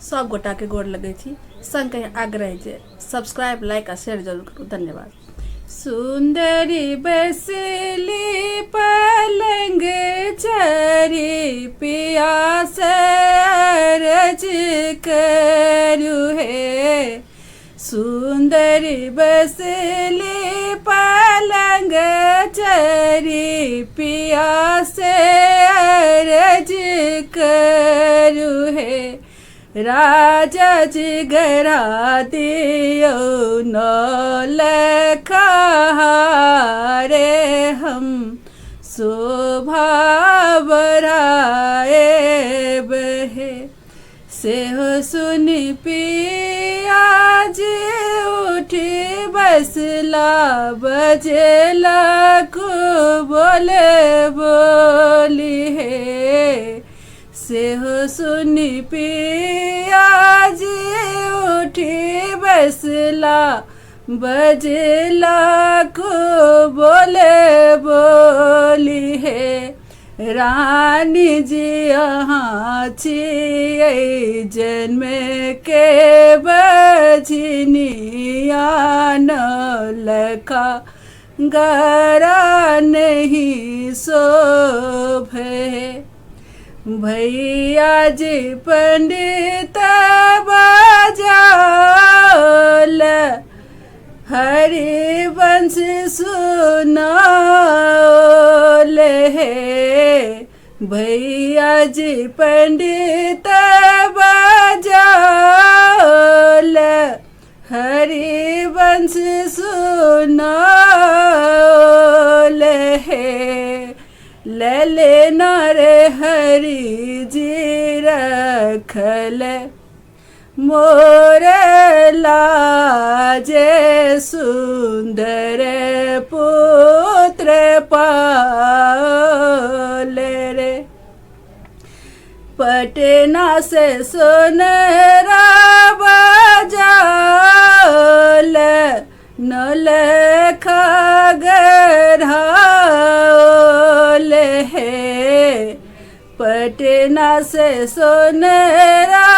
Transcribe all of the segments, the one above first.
सब गोटा के गोड़ लगे छी। संग कहीं आग्रह जे सब्सक्राइब लाइक आ शेयर जरूर करू। धन्यवाद। सुंदरी बसली पलंग चरी पिया से अर्ज करू है। सुंदरी बसली पलंग चरी पिया से अर्ज करू है। राजा जी गरा दियो नौलखा रे हम शोभा बढ़ाए बहे। से हो सुनी पिया जी उठी बसला बजेला को बोले बोली है। से हो सुनी पिया जी उठी बसला बजेला को बोले बोली है। रानी जी यहाँ छियै जन्म के बजनिया नौलखा गरा नहीं शोभे। भैया जी पंडित बजाल हरिवंश सुनाल है। भैया जी पंडित बजाल हरिवंश सुनाल है। लले नारे हरि जी रखल मोर लाजे सुंदर पुत्र पाल रे। पटना से सोनरा बजाल नौलखा गढ़ाल है। पटना से सोनरा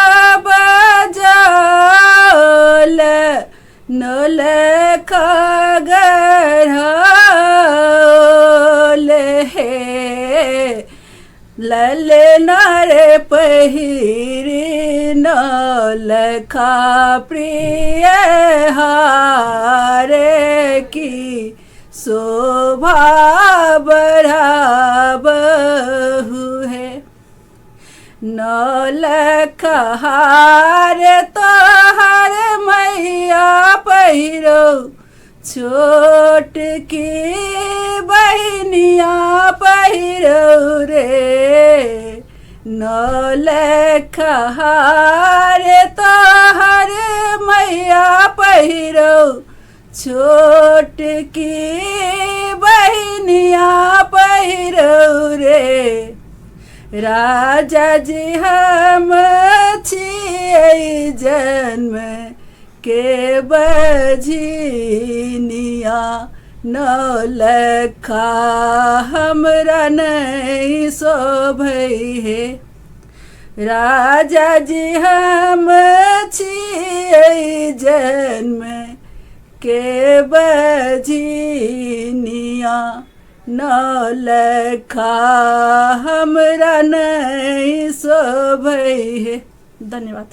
बजाल नौलखा गढ़ाल है। लले नारे पहिरी नौलखा प्रिय हारे की शोभा बढ़ाबहु है। नौलखा हार तोहर मैया पहिरो छोट की बहनिया पहिरो रे। नौलखा हार तोहर मैया पहिरो छोट की बहनिया पहिरो रे। राजा जी हम छियै जन्म के बजनिया नौलखा हमरा नहीं शोभै है। राजा जी हम छियै जन्म के बजनिया नौलखा हमरा नहीं शोभै है। धन्यवाद।